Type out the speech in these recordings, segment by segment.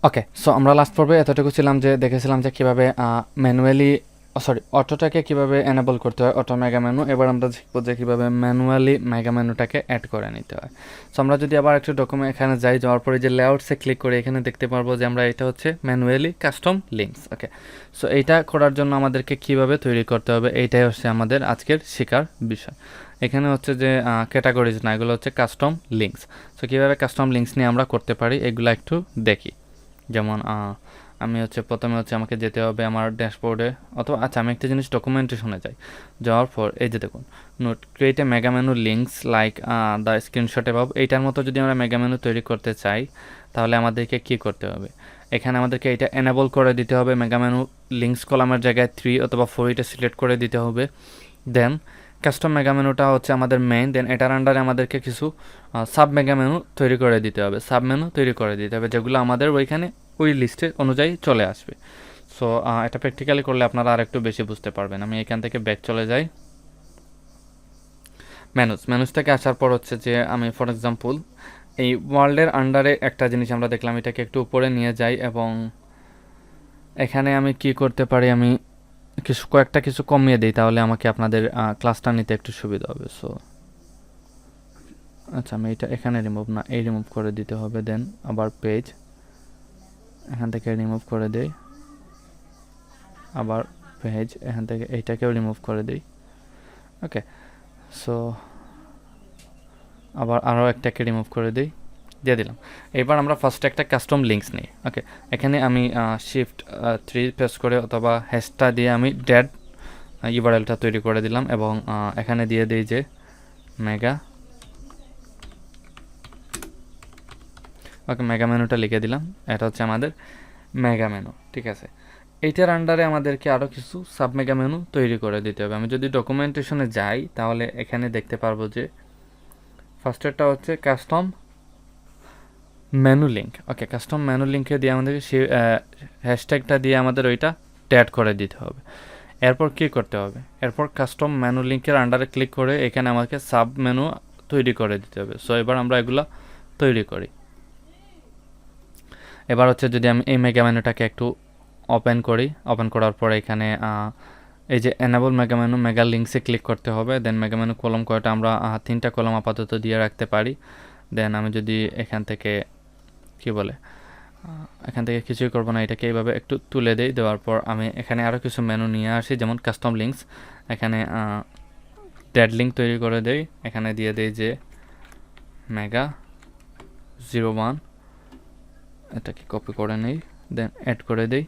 ওকে, so আমরা last পর্বে এতটুকু ছিলাম যে দেখেছিলাম যে কীভাবে ম্যানুয়ালি অটোটাকে কীভাবে এনেবল করতে হয়, অটো মেগা মেনু। এবার আমরা শিখবো যে কীভাবে ম্যানুয়ালি মেগা মেনুটাকে অ্যাড করে নিতে হয়। সো আমরা যদি আবার একটু ডকুমেন্ট এখানে যাওয়ার পরে যে লেআউটসে ক্লিক করে এখানে দেখতে পারবো যে আমরা এটা হচ্ছে ম্যানুয়ালি কাস্টম লিঙ্কস। ওকে, সো এইটা করার জন্য আমাদেরকে কীভাবে তৈরি করতে হবে এইটাই হচ্ছে আমাদের আজকের শেখার বিষয়। এখানে হচ্ছে যে ক্যাটাগরিজ না, এগুলো হচ্ছে কাস্টম লিঙ্কস। সো কীভাবে কাস্টম লিঙ্কস নিয়ে আমরা করতে পারি এগুলো একটু দেখি। যেমন আমি হচ্ছে প্রথমে হচ্ছে আমাকে যেতে হবে আমার ড্যাশবোর্ডে, অথবা আচ্ছা আমি একটা জিনিস ডকুমেন্টেশনে যাই। যাওয়ার পর এই যে দেখুন note create a mega menu links like the screenshot above, এইটার মতো যদি আমরা মেগা মেনু তৈরি করতে চাই তাহলে আমাদেরকে কি করতে হবে, এখানে আমাদেরকে এটা এনেবল করে দিতে হবে। মেগা মেনু লিঙ্কস কলামের জায়গায় 3 অথবা 4 এটা সিলেক্ট করে দিতে হবে। দেন কাস্টম মেগা মেনুটা হচ্ছে আমাদের মেইন, দেন এটার আন্ডারে আমাদেরকে কিছু সাব মেগা মেনু তৈরি করে দিতে হবে, সাব মেনু তৈরি করে দিতে হবে যেগুলো আমাদের ওইখানে ওই লিস্টের অনুযায়ী চলে আসবে। সো এটা প্র্যাকটিক্যালি করলে আপনারা আর একটু বেশি বুঝতে পারবেন। আমি এখান থেকে ব্যাক চলে যাই ম্যানুজ থেকে আসার পর হচ্ছে যে আমি ফর এক্সাম্পল এই ওয়ার্ল্ডের আন্ডারে একটা জিনিস আমরা দেখলাম, এটাকে একটু উপরে নিয়ে যাই এবং এখানে আমি কি করতে পারি, আমি কয়েকটা কিছু কমিয়ে দিই, তাহলে আমাকে আপনাদের ক্লাসটা নিতে একটু সুবিধা হবে। সো আচ্ছা আমি এটা এখানে রিমুভ না, এই রিমুভ করে দিতে হবে। দেন আবার পেজ এখান থেকে রিমুভ করে দেই, আবার পেজ এখান থেকে এইটাকেও রিমুভ করে দিই। ওকে, সো আবার আরও একটাকে রিমুভ করে দিই, দিয়ে দিলাম। এবার আমরা ফার্স্টে একটা কাস্টম লিঙ্কস নিই। ওকে, এখানে আমি শিফট 3 প্রেস করে অথবা হ্যাশটা দিয়ে আমি ড্যাড ইউআরএলটা তৈরি করে দিলাম এবং এখানে দিয়ে দিই যে মেগা। ওকে, মেগা মেনুটা লিখে দিলাম, এটা হচ্ছে আমাদের মেগা মেনু। ঠিক আছে, এইটার আন্ডারে আমাদেরকে আরও কিছু সাব মেগা মেনু তৈরি করে দিতে হবে। আমি যদি ডকুমেন্টেশনে যাই তাহলে এখানে দেখতে পারবো যে ফার্স্টেরটা হচ্ছে কাস্টম মেনু লিঙ্ক। ওকে, কাস্টম মেনু লিঙ্কে দিয়ে আমাদেরকে সেই হ্যাশট্যাগটা দিয়ে আমাদের ওইটা ট্যাগ করে দিতে হবে। এরপর কি করতে হবে, এরপর কাস্টম মেনু লিঙ্কের আন্ডারে ক্লিক করে এখানে আমাকে সাব মেনু তৈরি করে দিতে হবে। সো এবার আমরা এগুলো তৈরি করি। এবার হচ্ছে যদি আমি এই মেগা মেনুটাকে একটু ওপেন করি, ওপেন করার পরে এখানে এই যে এনেবল মেগা মেনু মেগা লিঙ্কসে ক্লিক করতে হবে। দেন মেগা মেনু কলম কয়টা, আমরা 3টা কলম আপাতত দিয়ে রাখতে পারি। দেন আমি যদি এখান থেকে কি বলে এখান থেকে কিছুই করবো না, এটাকে এইভাবে একটু তুলে দেই। দেওয়ার পর আমি এখানে আরও কিছু মেনু নিয়ে আসি, যেমন কাস্টম লিঙ্কস। এখানে ড্যাড লিঙ্ক তৈরি করে দেই, এখানে দিয়ে দেই যে মেগা 01, এটাকে কপি করে নেই, দেন অ্যাড করে দেই।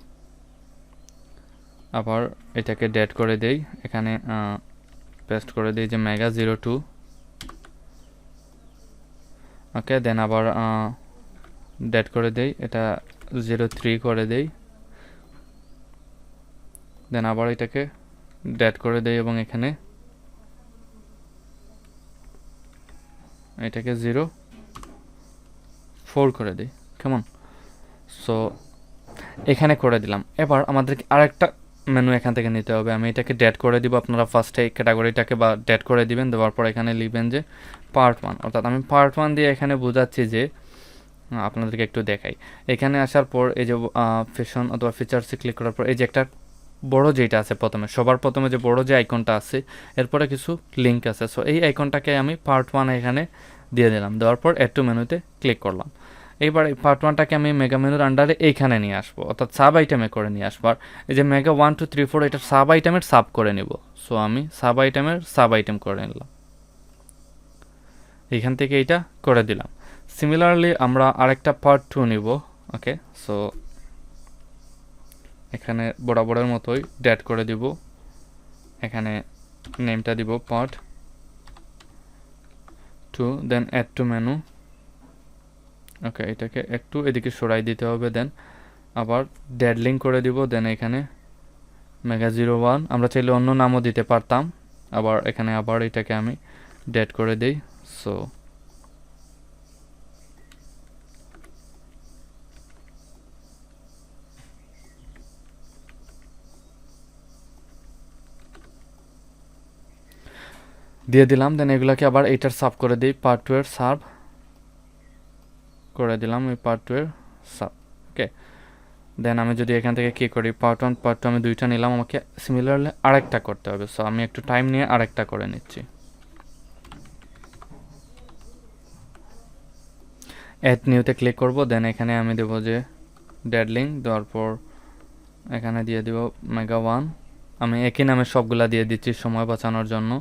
আবার এটাকে ড্যাড করে দেই, এখানে পেস্ট করে দিই যে মেগা 02। ওকে, দেন আবার ড্যাড করে দেই, এটা 03 করে দেই। দেন আবার এটাকে ড্যাড করে দেই এবং এখানে এটাকে 04 করে দিই। কেমন? সো এখানে করে দিলাম। এবার আমাদেরকে আরেকটা মেনু এখান থেকে নিতে হবে। আমি এটাকে ড্যাড করে দিব, আপনারা ফার্স্টে এই ক্যাটাগরিটাকে বা ড্যাড করে দিবেন। দেওয়ার পর এখানে লিখবেন যে পার্ট 1, অর্থাৎ আমি পার্ট 1 দিয়ে এখানে বোঝাচ্ছি যে আপনাদেরকে একটু দেখাই। এখানে আসার পর এই যে ফ্যাশন অথবা ফিচার্সে ক্লিক করার পর এই যে একটা বড় যেটা আছে প্রথমে, সবার প্রথমে যে বড় যে আইকনটা আছে, এরপরে কিছু লিঙ্ক আছে। সো এই আইকনটাকে আমি পার্ট 1 এখানে দিয়ে দিলাম। দেওয়ার পর অ্যাড টু মেনুতে ক্লিক করলাম। এইবার এই পার্ট 1টাকে আমি মেগা মেনুর আন্ডারে এইখানে নিয়ে আসবো, অর্থাৎ সাব আইটেমে করে নিয়ে আসবো। আর এই যে মেগা 1 2 3 4 এটা সাব আইটেমের সাব করে নিব। সো আমি সাব আইটেমের সাব আইটেম করে নিলাম, এইখান থেকে এইটা করে দিলাম। সিমিলারলি আমরা আরেকটা পার্ট 2 নিব। ওকে, সো এখানে বরাবরের মতোই ড্যাড করে দিব, এখানে নেমটা দিব part 2, then add to menu. Okay, এটাকে একটু এদিকে সরাই দিতে হবে। দেন আবার ড্যাড লিঙ্ক করে দিব। দেন এখানে মেগা 01, আমরা চাইলে অন্য নামও দিতে পারতাম। আবার এখানে আবার এটাকে আমি ড্যাড করে দিই। সো দিয়ে দিলাম। দেন এগুলোকে আবার এইটার সাব করে দিই, পার্ট 2 এর সাব করে দিলাম, এই পার্ট 2 এর সাব। ওকে, দেন আমি যদি এখান থেকে কী করি, পার্ট 1 পার্ট 2 আমি দুইটা নিলাম, আমাকে সিমিলারলি আরেকটা করতে হবে। সো আমি একটু টাইম নিয়ে আরেকটা করে নিচ্ছি। অ্যাড নিউতে ক্লিক করব, দেন এখানে আমি দেবো যে ডেড লিঙ্ক, দেওয়ার পর এখানে দিয়ে দেব মেগা 1। আমি একই নামে সবগুলা দিয়ে দিচ্ছি সময় বাঁচানোর জন্য।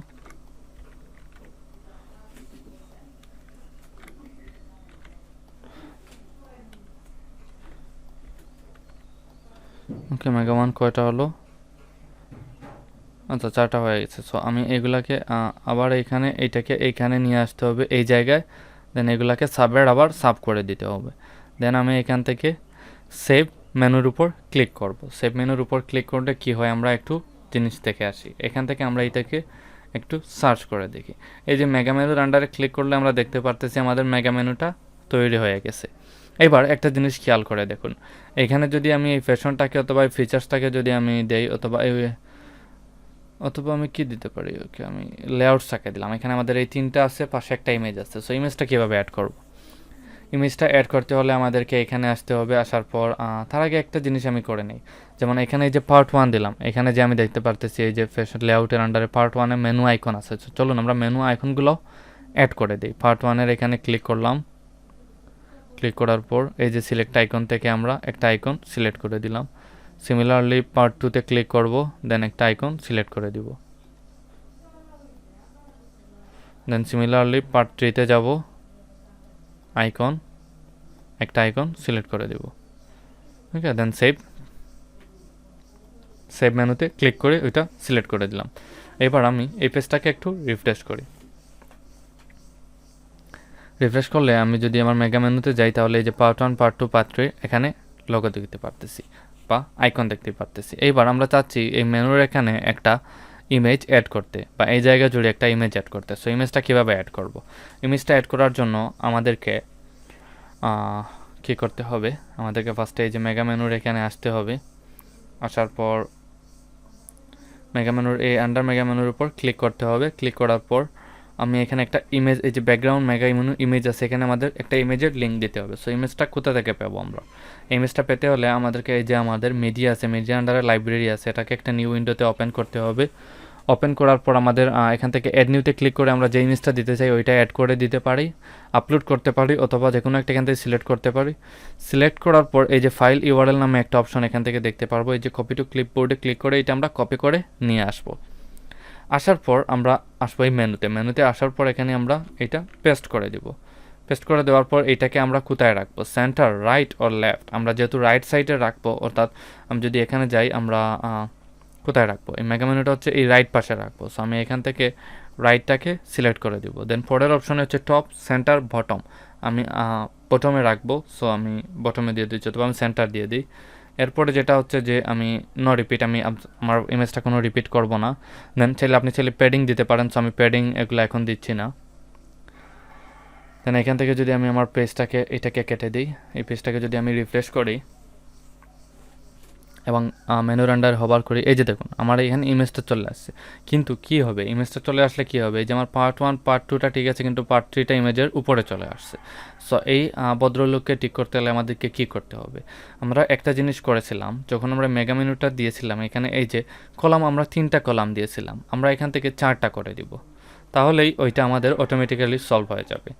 ওকে, মেগা 1 কয়টা হলো? আচ্ছা, 4টা হয়ে গেছে। সো আমি এগুলাকে আবার এইখানে নিয়ে আসতে হবে এই জায়গায়, দেন এগুলাকে সাবের আবার সাব করে দিতে হবে। দেন আমি এখান থেকে সেভ মেনুর উপর ক্লিক করব। সেভ মেনুর উপর ক্লিক করলে কি হয়, আমরা একটু জিনিস দেখে আসি। এখান থেকে আমরা এটাকে একটু সার্চ করে দেখি। এই যে মেগা মেনুর আন্ডারে ক্লিক করলে আমরা দেখতে পারতেছি আমাদের মেগা মেনুটা তৈরি হয়ে গেছে। এবার একটা জিনিস খেয়াল করে দেখুন, এখানে যদি আমি এই ফ্যাশনটাকে অথবা এই ফিচার্সটাকে যদি আমি দেই, অথবা আমি কি দিতে পারি, ওকে আমি লেআউটসটাকে দিলাম। এখানে আমাদের এই 3টা আছে, পাশে একটা ইমেজ আছে। সো ইমেজটা কীভাবে অ্যাড করব? ইমেজটা অ্যাড করতে হলে আমাদেরকে এখানে আসতে হবে। আসার পর তার আগে একটা জিনিস আমি করে নিই। যেমন এখানে এই যে পার্ট 1 দিলাম, এখানে যে আমি দেখতে পারতেছি এই যে ফ্যাশন লেআউটের আন্ডারে পার্ট 1-এ মেনু আইকন আছে। চলুন আমরা মেনু আইকনগুলো অ্যাড করে দিই। পার্ট 1-এর এখানে ক্লিক করলাম, ক্লিক করার পর এই যে সিলেক্ট আইকন থেকে আমরা একটা আইকন সিলেক্ট করে দিলাম। সিমিলারলি পার্ট 2-তে ক্লিক করব, দেন একটা আইকন সিলেক্ট করে দিব। দেন সিমিলারলি পার্ট 3-তে যাব, আইকন একটা আইকন সিলেক্ট করে দেব। ওকে, দেন সেভ মেনুতে ক্লিক করে ওইটা সিলেক্ট করে দিলাম। এবার আমি এই পেজটাকে একটু রিফ্রেশ করি। রিফ্রেশ করলে আমি যদি আমার মেগা মেনুতে যাই, তাহলে এই যে পার্ট 1 পার্ট 2 পার্ট 3 এখানে লোগো দেখতে পারতেছি বা আইকন দেখতে পারতেছি। এইবার আমরা চাচ্ছি এই মেনুর এখানে একটা ইমেজ অ্যাড করতে, বা এই জায়গা জুড়ে একটা ইমেজ অ্যাড করতে। সো ইমেজটা কীভাবে অ্যাড করব? ইমেজটা অ্যাড করার জন্য আমাদেরকে কী করতে হবে, আমাদেরকে ফার্স্টে এই যে মেগা মেনুর এখানে আসতে হবে। আসার পর মেগা মেনুর আন্ডার মেগা মেনুর উপর ক্লিক করতে হবে। ক্লিক করার পর আমি এখানে একটা ইমেজ, এই যে ব্যাকগ্রাউন্ড মেগা ইমেজ আছে, এখানে আমাদের একটা ইমেজের লিঙ্ক দিতে হবে। সো ইমেজটা কোথা থেকে পাবো আমরা? ইমেজটা পেতে হলে আমাদেরকে এই যে আমাদের মিডিয়া আছে, মিডিয়া আন্ডারে লাইব্রেরি আছে, এটাকে একটা নিউ উইন্ডোতে ওপেন করতে হবে। ওপেন করার পর আমাদের এখান থেকে অ্যাড নিউতে ক্লিক করে আমরা যে ইমেজটা দিতে চাই ওইটা অ্যাড করে দিতে পারি, আপলোড করতে পারি, অথবা যে কোনো একটা এখান থেকে সিলেক্ট করতে পারি। সিলেক্ট করার পর এই যে ফাইল ইউআরএল নামে একটা অপশন এখান থেকে দেখতে পারবো। এই যে কপি টু ক্লিপবোর্ডে ক্লিক করে এটা আমরা কপি করে নিয়ে আসবো। আসার পর আমরা আসবো এই মেনুতে আসার পর এখানে আমরা এটা পেস্ট করে দিব। পেস্ট করে দেওয়ার পর এটাকে আমরা কোথায় রাখবো? Centre, right or left? আমরা যেহেতু রাইট সাইডে রাখবো, অর্থাৎ আমি যদি এখানে যাই, আমরা কোথায় রাখবো? এই মেগা মেনুটা হচ্ছে এই রাইট পাশে রাখবো। সো আমি এখান থেকে রাইটটাকে সিলেক্ট করে দিব। দেন পরের অপশনে হচ্ছে টপ, সেন্টার, বটম। আমি বটমে রাখবো। সো আমি বটমে দিয়ে দিচ্ছি, অথবা আমি সেন্টার দিয়ে দিই। এরপরে যেটা হচ্ছে যে আমি আমি আমার ইমেজটা কোনো রিপিট করব না। দেন আপনি চাইলে প্যাডিং দিতে পারেন। সো আমি প্যাডিং এগুলো এখন দিচ্ছি না। দেন এখান থেকে যদি আমি আমার এটাকে কেটে দিই, এই পেজটাকে যদি আমি রিফ্রেশ করি এবং মেনুর আন্ডার হবার করি, এই যে দেখুন আমার এখানে ইমেজটা চলে আসছে। কিন্তু কি হবে, ইমেজটা চলে আসলে কি হবে, এই যে আমার পার্ট 1 পার্ট 2টা ঠিক আছে, কিন্তু পার্ট 3টা ইমেজের উপরে চলে আসছে। সো এই ভদ্রলোককে ঠিক করতে হলে আমাদেরকে কি করতে হবে? আমরা একটা জিনিস করেছিলাম, যখন আমরা মেগা মেনুটা দিয়েছিলাম, এখানে এই যে কলাম, আমরা 3টা কলাম দিয়েছিলাম, আমরা এখান থেকে 4টা করে দিব। তাহলেই ওইটা আমাদের অটোমেটিক্যালি সলভ হয়ে যাবে।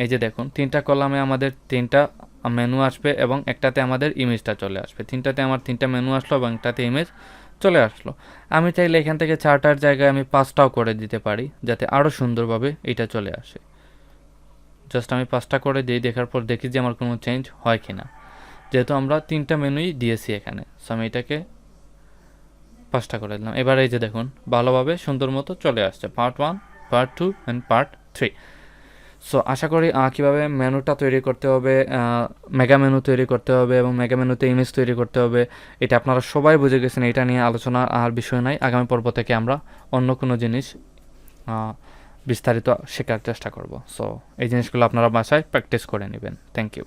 এই যে দেখুন 3টা কলামে আমাদের 3টা মেনু আসবে এবং একটাতে আমাদের ইমেজটা চলে আসবে। 3টাতে আমার 3টা মেনু আসলো এবং একটাতে ইমেজ চলে আসলো। আমি চাইলে এখান থেকে 4টার জায়গায় আমি 5টাও করে দিতে পারি, যাতে আরও সুন্দরভাবে এটা চলে আসে। জাস্ট আমি 5টা করে দিই, দেখার পর দেখি যে আমার কোনো চেঞ্জ হয় কি না। যেহেতু আমরা 3টা মেনুই দিয়েছি এখানে, সো আমি এটাকে 5টা করে দিলাম। এবার এই যে দেখুন ভালোভাবে সুন্দর মতো চলে আসছে part 1, part 2 and part 3। So আশা করি কীভাবে মেনুটা তৈরি করতে হবে, মেগা মেনু তৈরি করতে হবে এবং মেগা মেনুতে ইমেজ তৈরি করতে হবে, এটা আপনারা সবাই বুঝে গেছেন। এটা নিয়ে আলোচনা আর বিষয় নাই। আগামী পর্ব থেকে আমরা অন্য কোনো জিনিস বিস্তারিত শেখার চেষ্টা করব। সো এই জিনিসগুলো আপনারা বাসায় প্র্যাকটিস করে নেবেন। Thank you.